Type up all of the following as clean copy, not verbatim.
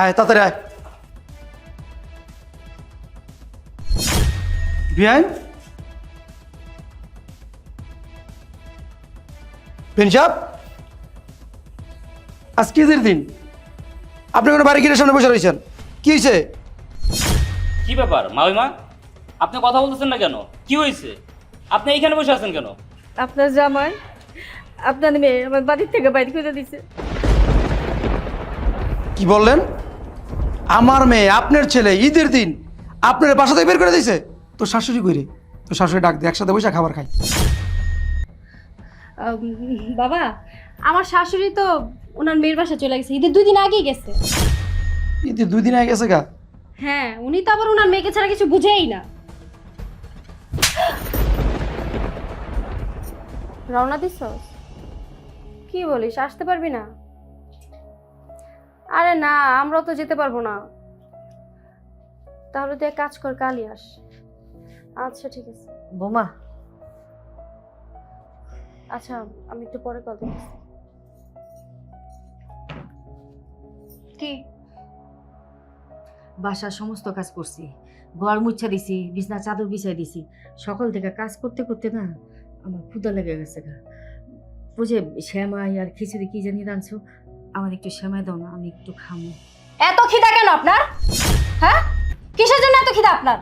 আয় তাড়াতাড়ি আয়। বিআইন পেনশাব আজকে ঈদের দিন আপনি কোনো বাড়ি গিয়ে সামনে বসে রয়েছেন, কি হয়েছে? কি ব্যাপার মামিমা, আপনি কথা বলতেছেন না কেন? কি হয়েছে? আপনি এইখানে বসে আছেন কেন? আপনার জামাই আপনার মেয়ে আমার বাড়ির থেকে বাইরে করে দিছে। কি বললেন? আমার মেয়ে আপনার ছেলে ঈদের দিন আপনার বাসা থেকে বের করে দিয়েছে? তো শাশুড়ি কইরে, তো শাশুড়ি ডাক দিয়ে একসাথে বসে খাবার খাই। বাবা, আমার শাশুড়ি তো ওনার মেয়ের বাসা চলে গেছে, ঈদের 2 দিন আগেই গেছে। ঈদের 2 দিন আগে গেছে গা? হ্যাঁ, উনি তো আবার ওনার মেয়েকে ছাড়া কিছু বুঝেই না। রওনা দিস? কি বলিস, আসতে পারবি না? আরে না, আমরাও তো যেতে পারবো না। তাহলে তুই এক কাজ কর, কালই আস। আচ্ছা ঠিক আছে বোমা। আচ্ছা, আমি একটু পরে কল দিচ্ছি। কি? বাসার সমস্ত কাজ করছি, ঘর মুছা দিছি, বিছনা চাদর বিছাই দিছি। সকাল থেকে কাজ করতে করতে না আমার ক্ষুধা লেগে গেছে গা। বুঝে শ্যামাই আর খিচুড়ি কি জানি রাঁধছো, আমার একটু শ্যামাই দাও না, আমি একটু খামো। এত খিদা কেন আপনার? হ্যাঁ, কিসের জন্য এত খিদা আপনার?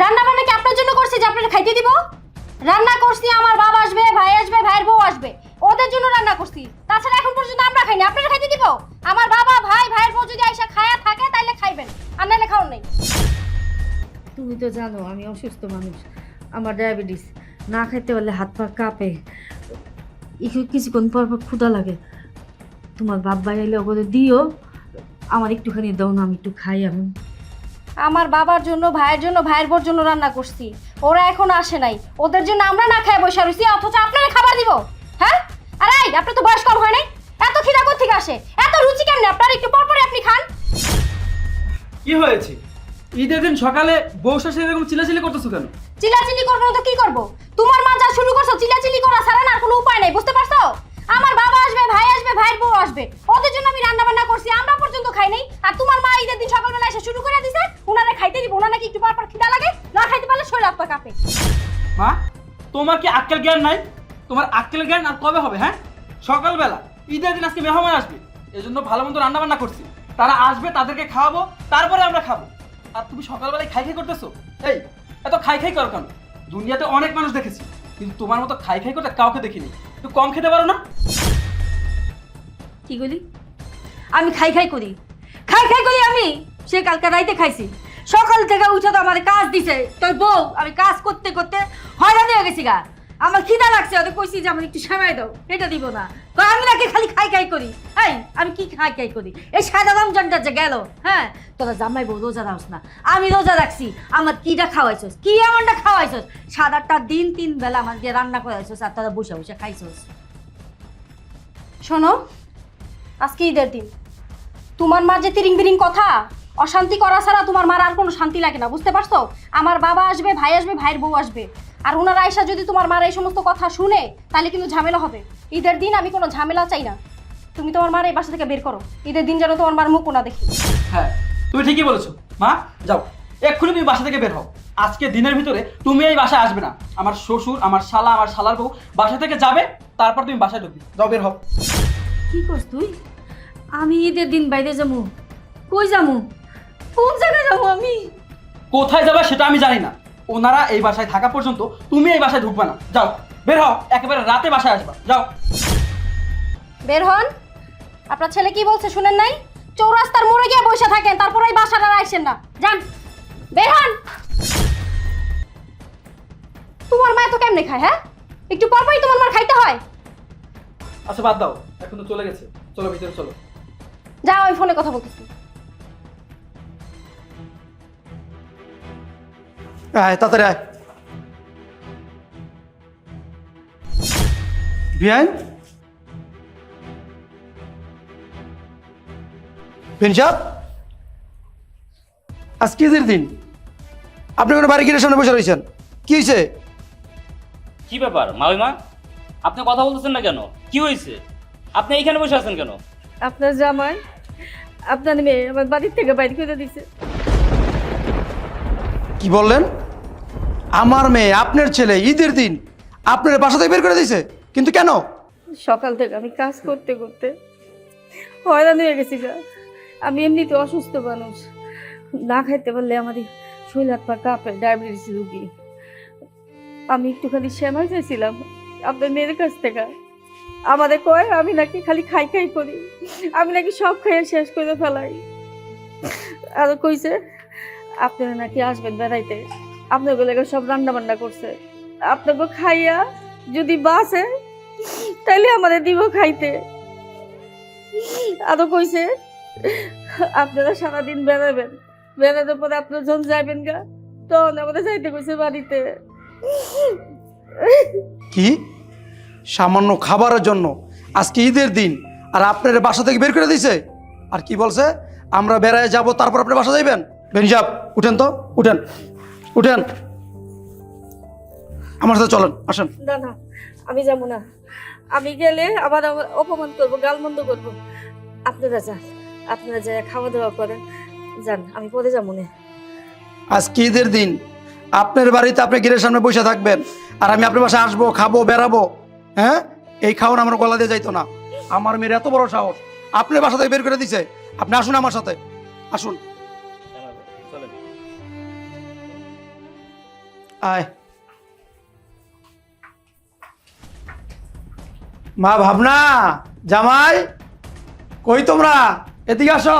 রান্না বান্না কি আপনার জন্য করছি যে আপনারা খাইতে দিব? রান্না করছি, আমার বাবা আসবে, ভাই আসবে, ভাইয়ের বউ আসবে, ওদের জন্য রান্না করছি। তাছাড়া এখন পর্যন্ত আমরা খাইনি, আপনারা খাইতে দিব? আমার বাবা, ভাই, ভাইয়ের বউ যদি আইসা খায়া থাকে তাইলে খাইবেন, আর নাইলে খাওয়ার নেই। তুমি তো জানো আমি অসুস্থ মানুষ, আমার ডায়াবেটিস, না খাইতে পারলে হাত পা কাঁপে, একটু কিছুক্ষণ পর পর ক্ষুধা লাগে। তোমার বাপ ভাই এলে ওগুলো দিও, আমার একটুখানি দাও না, আমি একটু খাই। আমি আমার বাবার জন্য, ভাইয়ের জন্য, ভাইয়ের বউর জন্য রান্না করছি, ওরা এখনো আসে নাই, ওদের জন্য আমরা না খাই বসে রইছি, অথচ আপনারা খাবার দিব? হ্যাঁ, আরে আপনার তো বয়স কম হয় নাই, এত খিদা কোথা থেকে আসে? এত রুচি কেমনে আপনার? একটু পর পরে আপনি খান। কি হয়েছে? ঈদের দিন সকালে বউ শাশুড়ি এরকম চিল্লাচিল্লি করতেছো কেন? চিল্লাচিল্লি করবো না তো কি করবো? তোমার মা যা শুরু করছো চিল্লাচিল্লি করা ছাড়া না আর কোনো উপায় নাই, বুঝতে পারছো? আমার বাবা আসবে, ভাই আসবে, ভাইয়ের বউ আসবে, ওদের জন্য আমি রান্না বান্না করছি, আমরা পর্যন্ত খাই নাই, আর তোমার মা ঈদের দিন সকালবেলা এসে শুরু করে দিছে উনারে খাইতে দিব। ওনার নাকি একটু পর পর খিদা লাগে, না খাইতে পারলে শরীর হাত পা কাঁপে। মা, তোমার কি আক্কেল জ্ঞান নাই? তোমার আক্কেল জ্ঞান আর কবে হবে? হ্যাঁ, সকালবেলা ঈদের দিন আজকে মেহমান আসবে, এজন্য ভালো মন্দ রান্না বান্না করছি, তারা আসবে, তাদেরকে খাওয়াবো, তারপরে আমরা খাবো। আর তুমি সকালবেলায় খাই খাই করতেছো? এই, এত খাই খাই করো কেন? দুনিয়াতে অনেক মানুষ দেখেছি, কিন্তু তোমার মতো খাই খাই করতে কাউকে দেখিনি। একটু কম খেতে পারো না? কি বলি? আমি খাই খাই করি, খাই খাই করি আমি? সে কালকে রাইতে খাইছি, সকাল থেকে উঠে তো আমার কাজ দিছে তোর বউ, আমি কাজ করতে করতে হয়রান হয়ে গেছি গা। আমার খিদা লাগছে, ওদের কইছি যে আমার একটু সেমাই দাও, এটা দিব না। তো আমি নাকি খালি খাই খাই করি? এই আমি কি খাই খাই করি? এই সাদা রমজানটা যে গেল, হ্যাঁ, তোরা জামাই বউ রোজা রাখস না, আমি রোজা রাখছি। আমার কিটা খাওয়াইছস? কি এমনটা খাওয়াইছস? 7-8টা দিন 3 বেলা আমার দিয়ে রান্না করাইছস, আর তোরা বসে বসে খাইছস। শোনো, আজকে ঈদের দিন, তোমার মা যে তিরিং বিরিং কথা, অশান্তি করা ছাড়া তোমার মার আর কোনো শান্তি লাগে না, বুঝতে পারছো? আমার বাবা আসবে, ভাই আসবে, ভাইয়ের বউ আসবে, আর ওনারা আয়সা যদি তোমার মার এই সমস্ত কথা শুনে তাহলে কিন্তু ঝামেলা হবে। ঈদের দিন আমি কোনো ঝামেলা চাই না, তুমি তোমার মার এই বাসা থেকে বের করো, ঈদের দিন যেন তোমার মার মুখ না দেখি। হ্যাঁ, তুমি ঠিকই বলেছো মা, যাও এক্ষুনি তুমি বাসা থেকে বের হও। আজকে দিনের ভিতরে তুমি এই বাসায় আসবে না। আমার শ্বশুর, আমার শালা, আমার শালার বউ বাসা থেকে যাবে, তারপর তুমি বাসায় ঢুকবে। যাও, বের হও। কি করছ তুই? আমি ঈদের দিন বাইরে যাবো? কই যাবো? কোন জায়গায় যাবো আমি? কোথায় যাবে সেটা আমি জানি না, ওনারা এই বাসায় থাকা পর্যন্ত তুমি এই বাসায় ঢুকবে না। যাও, বের হও, একেবারে রাতে বাসায় আসবা। যাও। বের হন। আপনার ছেলে কি বলছে শুনেন নাই? চৌরাস্তার মোড়ে গিয়ে বসে থাকেন, তারপর এই বাসাটা আইসেন না, যান, বের হন। তোমার মা তো কেমনে খায়? হ্যাঁ, একটু পরপরই তোমার মার খাইতে হয়। আচ্ছা বাদ দাও, এখন তো চলে গেছে, চলো ভিতরে চলো। যাও, ওই ফোনে কথা বলতেছি। আয় তাড়াতাড়ি আয়। বিআইন পেনশাব আজকে ঈদের দিন আপনি কোনো বাড়ি গিয়ে সামনে বসে রয়েছেন, কি হয়েছে? কি ব্যাপার মামিমা, আপনি কথা বলতেছেন না কেন? কি হয়েছে? আপনি এইখানে বসে আছেন কেন? আপনার জামাই আপনার মেয়ে আমার বাড়ির থেকে বাইরে করে দিছে। কি বললেন? আমার মেয়ে আপনার ছেলে ঈদের দিন আপনার বাসা থেকে বের করে দিয়েছে, কিন্তু কেন? সকাল থেকে আমি কাজ করতে করতে হয়রান হয়ে গেছি গা। আমি এমনিতে অসুস্থ মানুষ, না খাইতে পারলে আমাদের শরীর হাত পা কাঁপে, ডায়াবেটিস রুগী। আমি একটুখানি সেমাই চাইছিলাম আপনার মেয়ের কাছ থেকে। আমাদের কয় আমি নাকি খালি খাই খাই করি, আমি নাকি সব খাইয়ে শেষ করে ফেলাই। আরো কইছে আপনারা নাকি আসবেন বেড়াইতে, আপনাদের লেগে সব রান্না বান্না করছে, আপনাকে খাইয়া যদি বাঁচে তাইলে আমাদের দিব খাইতে। আরো কইছে আপনারা সারাদিন বেড়াবেন, বেড়ানোর পরে আপনারা যখন যাবেন গা তখন আমাদের যাইতে কইছে বাড়িতে। কি সামান্য খাবারের জন্য আজকে ঈদের দিন আর আপনার বাসা থেকে বের করে দিয়েছে? আর কি বলছে আমরা বেড়ায় যাব, তারপর আপনি বাসা যাইবেন? বেনজাব উঠেন তো, উঠেন উঠেন, আমার সাথে চলেন, আসেন। না না, আমি যাবো না। আমি গেলে আবার আমার অপমান করবো, গালমন্দ করবো। আপনারা যান, আপনারা যা খাওয়া দাওয়া করেন, যান, আমি পরে যাবো না। আজকে ঈদের দিন আপনার বাড়িতে আপনি গেটের সামনে বসে থাকবেন আর আমি আপনার বাসায় আসবো, খাবো, বেড়াবো। হ্যাঁ, এই খাওয়ান আমার গলা দিয়ে যাইতো না। আমার মেয়ের এত বড় সাহস আপনার বাসা থেকে বের করে দিছে। আপনি আসুন আমার সাথে, আসুন। চলেন। আয় মা ভাবনা, জামাই কই তোমরা? এদিকে আসো।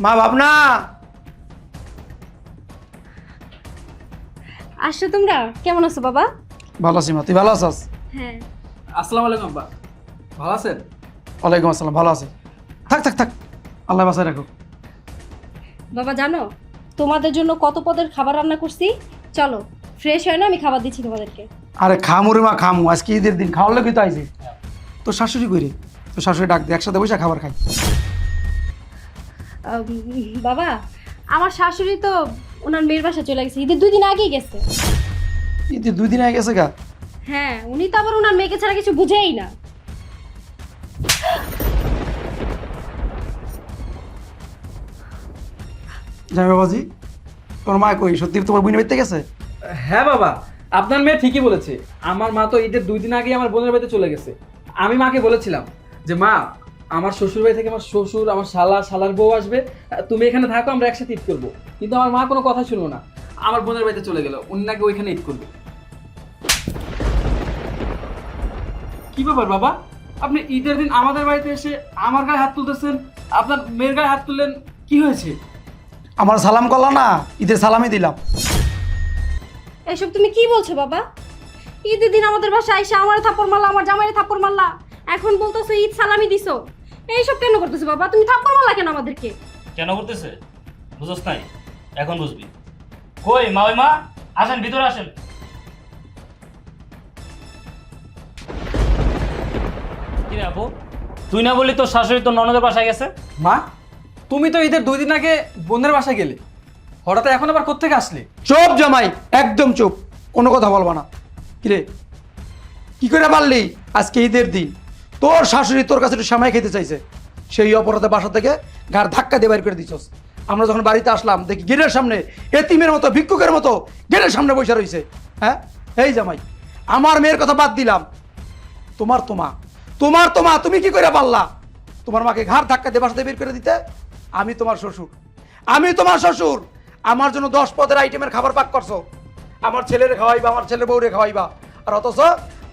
মা ভাবনা, আসছো তোমরা? কেমন আছো বাবা? ভালো আছি মা, তুই ভালো আছিস? হ্যাঁ। আসসালামু আলাইকুম আব্বা, ভালো আছেন? ওয়ালাইকুম আসসালাম, ভালো আছি। থাক থাক থাক, আল্লাহ বাসায় রাখো। বাবা জানো তোমাদের জন্য কত পদের খাবার রান্না করছি? চলো ফ্রেশ হয় না, আমি খাবার দিচ্ছি তোমাদেরকে। আরে খামু রে মা, খামু। আজকে ঈদের দিন, খাওয়ার লোকই তো আইছি। তোর শাশুড়ি কই রে? তোর শাশুড়ি ডাক দে, একসাথে বসে খাবার খাই। বাবা আমার শাশুড়ি তো ওনার মেয়ের বাসা চলে গেছে, ঈদের 2 দিন আগেই গেছে। ঈদের 2 দিন আগে গেছে গা? হ্যাঁ, উনি তো আবার ওনার মেয়েকে ছাড়া কিছু বুঝেই না। জামাই বাবাজি, তোর মা কই? সত্যি তোমার বোনের বাড়িতে গেছে? হ্যাঁ বাবা, আপনার মেয়ে ঠিকই বলেছে। আমার মা তো ঈদের 2 দিন আগে আমার বোনের বাড়িতে চলে গেছে। আমি মাকে বলেছিলাম যে মা, আমার শ্বশুর বাড়ি থেকে আমার শ্বশুর, আমার শালার বউ আসবে, তুমি এখানে থাকো, আমরা একসাথে ঈদ করবো। কিন্তু আমার মা কোনো কথা শুনলো না, আমার বোনের বাড়িতে চলে গেল, উনি নাকি ওইখানে ঈদ করবে। কি ব্যাপার বাবা, আপনি ঈদের দিন আমাদের বাড়িতে এসে আমার গায়ে হাত তুলতেছেন, আপনার মেয়ের গায়ে হাত তুললেন, কি হয়েছে? আমার সালাম করলা না, ঈদের সালামই দিলাম। এসব তুমি কি বলছো বাবা? ঈদের দিন আমাদের বাসায় আইসা আমার থাপ্পড় মারলা, আমার জামাইয়ের থাপ্পড় মারলা, এখন বলতেছো ঈদ সালামি দিছো। এইসব কেন করতেছো বাবা? তুমি থাপ্পড় মারলা কেন আমাদেরকে? কেন করতেছে বুঝোস নাই? এখন বুঝবি। কই মাওই মা, আসেন ভিতরে আসেন। কি রে আপু, তুই না বললি তোর শাশুড়ি তোর ননদের বাসায় গেছে? মা, তুমি তো ঈদের 2 দিন আগে বোনের বাসায় গেলে, হঠাৎ এখন আবার কোত্থেকে আসলে? চুপ জামাই, একদম চুপ, কোনো কথা বলবা না। কিরে, কি করে পারলি? আজকে ঈদের দিন তোর শাশুড়ি তোর কাছে একটু সময় খেতে চাইছে, সেই অপরাধে বাসা থেকে গার ধাক্কা দিয়ে বাইর করে দিছস। আমরা যখন বাড়িতে আসলাম দেখি গেটের সামনে এতিমের মতো, ভিক্ষুকের মতো গেটের সামনে বসে রয়েছে। হ্যাঁ, এই জামাই, আমার মেয়ের কথা বাদ দিলাম, তোমার তুমি কি করে পারলা তোমার মাকে ঘাড় ধাক্কা দিয়ে বাসা থেকে বের করে দিতে? আমি তোমার শ্বশুর, আমার জন্য 10 পদের আইটেমের খাবার পাক করছো, আমার ছেলের খাওয়াইবা, আমার ছেলের বউরে খাওয়াইবা, আর অথচ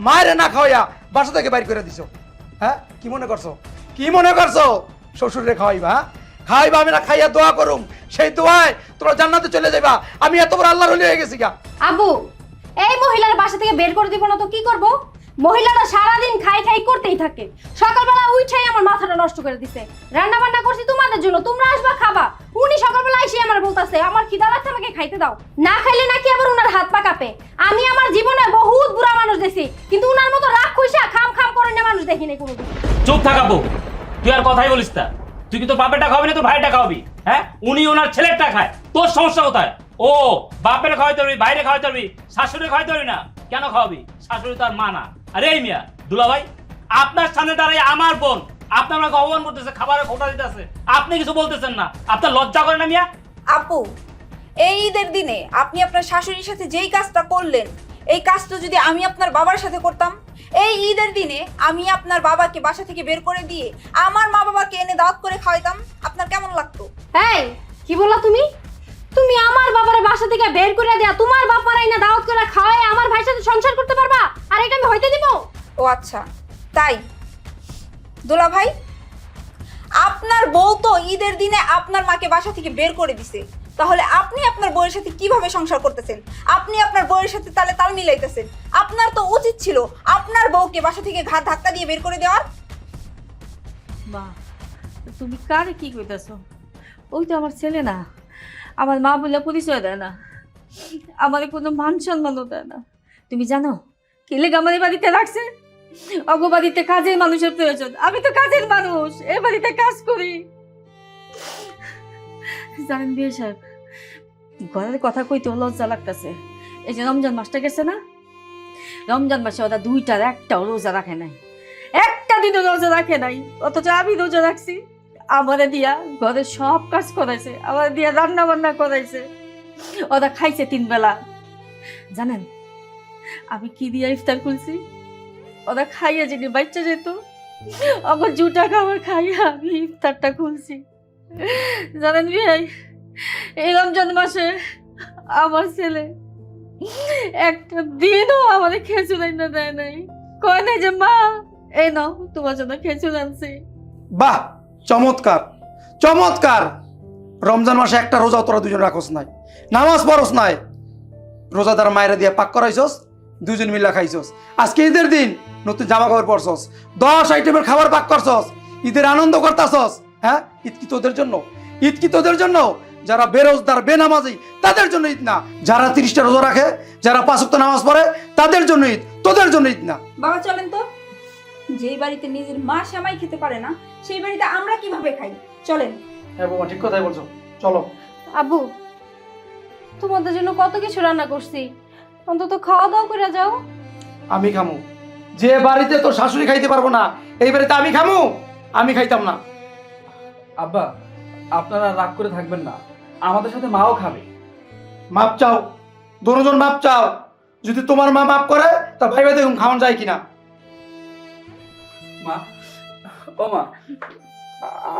মায়ের না খাওয়াইয়া বাসা থেকে বাইর করে দিছো। হ্যাঁ, কি মনে করছো শ্বশুরে খাওয়াইবা? হ্যাঁ, খাওয়াইবা, আমি না খাইয়া দোয়া করুম, সেই দোয়ায় তোরা জান্নাতে চলে যাইবা। আমি এত বড় আল্লাহর ওলি হয়ে গেছি গা। আবু, এই মহিলার বাসা থেকে বের করে দিব না তো কি করব? মহিলাটা সারাদিন খাই খাই করতেই থাকে, সকালবেলা উঠাই আমার মাথাটা নষ্ট করে দিছে। রান্না বান্না করছি তোমাদের জন্য, তোমরা আসবা খাবা, উনি সকালবেলা এসে আমার বলতাছে আমার খিদা লাগছে, আমাকে খাইতে দাও। না খাইলে নাকি আবার উনার হাত পা কাঁপে। আমি আমার জীবনে বহুত বুড়া মানুষ দেখছি, কিন্তু উনার মতো রাগ খুইসা খাম খাম করে না মানুষ দেখিনি কোনোদিন। চুপ থাক আপু, তুই আর কথাই বলিস না। তুই কি তোর বাপেরটা খাওয়াবি না তোর ভাইটা খাওয়াবি? হ্যাঁ, উনি ওনার ছেলেরটা খায়, তোর সমস্যা কোথায়? ও বাপের খাওয়াইতে পারবি, বাইরে খাওয়াইতে পারবি, শাশুড়ি খাওয়াইতে পারবি না, কেন খাওয়াবি? শাশুড়ি তার মা না। আরে এই মিয়া দুলা ভাই, আপনার সামনে দাঁড়াই আমার বোন আপনি আমাকে অপমান করতেছে, খাবারে খোটা দিতেছে, আপনি কিছু বলতেছেন না। আপনার লজ্জা করে না মিয়া? আপু, এই ঈদের দিনে আপনি আপনার শাশুড়ির সাথে যেই কাজটা করলেন, এই কাজটা যদি আমি আপনার বাবার সাথে করতাম, এই ঈদের দিনে আমি আপনার বাবাকে বাসা থেকে বের করে দিয়ে আমার মা বাবাকে এনে দাওয়াত করে খাওয়াইতাম, আপনার কেমন লাগতো? এই কি বললা তুমি? তুমি আমার বাবারে বাসা থেকে বের করে দেয়া তোমার বাপারাই না দাওয়াত করে খাওয়ায় আমার ভাইয়ের সাথে সংসার করতে পারবা? আর এটা আমি হইতে দিব? ও আচ্ছা, তাই। দোলা ভাই, আপনার বউ তো ঈদের দিনে আপনার মাকে বাসা থেকে বের করে দিছে, তাহলে আপনি আপনার বউয়ের সাথে কিভাবে সংসার করতেছেন? আপনি আপনার বউয়ের সাথে তালে তাল মিলাইতেছেন। আপনার তো উচিত ছিল আপনার বউকে বাসা থেকে ঘাট ধাক্কা দিয়ে বের করে দেওয়ার। মা, তুমি কারে কি কইতাছো? ওই তো আমার ছেলে না, আমার মা বলে পরিচয় দেয় না, আমার কোনো মান সম্মানও দেয় না। তুমি জানো কি লেগে আমার এই বাড়িতে রাখছে? অগবাড়িতে কাজের মানুষের প্রয়োজন, আমি তো কাজের মানুষ, এ বাড়িতে কাজ করি। জানেন বিয়ে সাহেব, ঘরের কথা কইতে লজ্জা লাগতেছে। এই যে রমজান মাসটা গেছে না, রমজান মাসে ওরা দুইটার একটাও রোজা রাখে নাই, একটা দিনও রোজা রাখে নাই, অথচ আমি রোজা রাখছি। আমারে দিয়া ঘরের সব কাজ করাইছে, আমার দিয়া রান্না বান্না করাইছে, ওরা খাইছে 3 বেলা। জানেন আমি কি দিয়া ইফতার করছি? ওরা খাইয়া যিনি বাচ্চা যেত, আমার জুটা খাবার খাইয়া আমি ইফতারটা খুলছি। জানেন ভাই, এই রমজান মাসে আমার ছেলে একটা দিনও আমাদের খেজুর এনে দেয় নাই। কয় নাই যে মা এই নাও তোমার জন্য খেজুর আনছি। বাহ, চমৎকার চমৎকার। রমজান মাসে একটা রোজা তোরা দুজন রাখস নাই, নামাজ পড়স নাই, রোজাদার মায়েরা দিয়ে পাক করাইছস, দুজন মিল্লা খাইছস। আজকে ঈদের দিন নতুন জামা কাপড় পরছস, 10 আইটেমের খাবার পাক করছস, ঈদের আনন্দ করতাছস। হ্যাঁ, ঈদ কি তোদের জন্য? ঈদ কি তোদের জন্য? যারা বেরোজগার বেনামাজি তাদের জন্য ঈদ না, যারা 30টা রোজা রাখে, যারা 5 ওয়াক্ত নামাজ পড়ে তাদের জন্য ঈদ, তোদের জন্য ঈদ না। বাবা চলেন তো, যেই বাড়িতে নিজের মা সেমাই খেতে পারে না, সেই বাড়িতে আমরা কিভাবে খাই? চলেন। হ্যাঁ বাবা, ঠিক কথাই বলছো, চলো। আব্বু, তোমাদের জন্য কত কিছু রান্না করছি, অন্তত খাওয়া দাওয়া করে যাও। আমি খামু? যে বাড়িতে তোর শাশুড়ি খাইতে পারবো না, এই বাড়িতে আমি খামু? আমি খাইতাম না। আব্বা, আপনারা রাগ করে থাকবেন না, আমাদের সাথে মাও খাবে। মাপ চাও, দুজন মাপ চাও। যদি তোমার মা মাপ করে তা ভাইবা দেখুন খাওয়ান যায় কিনা। মা, ও মা,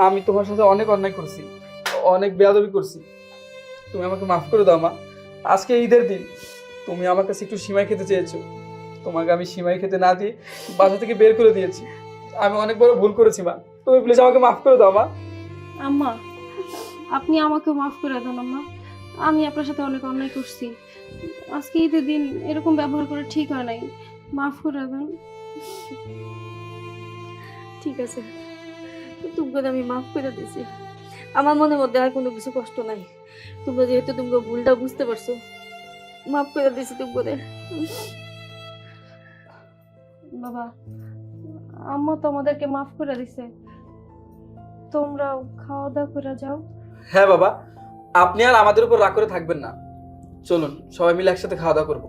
আমি তোমার সাথে অনেক অন্যায় করছি, অনেক বেয়াদবি করছি, তুমি আমাকে মাফ করে দাও মা। আজকে ঈদের দিন, তুমি আমার কাছে একটু সিমাই খেতে চেয়েছো, তোমাকে আমি সিমাই খেতে না দিয়ে বাসা থেকে বের করে দিয়েছি। আমি অনেক বড় ভুল করেছি মা, তুমি প্লিজ আমাকে মাফ করে দাও মা। আম্মা, আপনি আমাকেও মাফ করে দেন আম্মা, আমি আপনার সাথে অনেক অন্যায় করছি। আজকে ঈদের দিন এরকম ব্যবহার করে ঠিক হয় নাই, মাফ করে দেন। ঠিক আছে, তোমাকে আমি মাফ করে দিছি। আমার মনের মধ্যে আর কোনো কিছু কষ্ট নাই। তোমরা যেহেতু তোমাকে ভুলটা বুঝতে পারছো, মাফ করে দিছি তোমাকে। বাবা, আম্মা তো আমাদেরকে মাফ করে দিছে, তোমরাও খাওয়া দাওয়া করে যাও। হ্যাঁ বাবা, আপনি আর আমাদের উপর রাগ করে থাকবেন না, চলুন সবাই মিলে একসাথে খাওয়া দাওয়া করবো।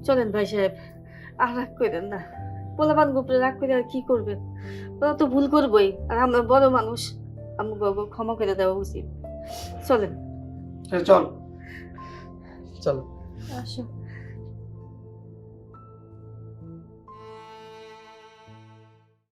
চলেন ভাই সাহেব, আর রাগ করেন না। পোলাপান গোপরে রাগ করে আর কি করবেন? ওরা তো ভুল করবোই, আর আমরা বড় মানুষ, আমাকে ক্ষমা করে দেওয়া উচিত। চলেন। চল। চলো। আসো।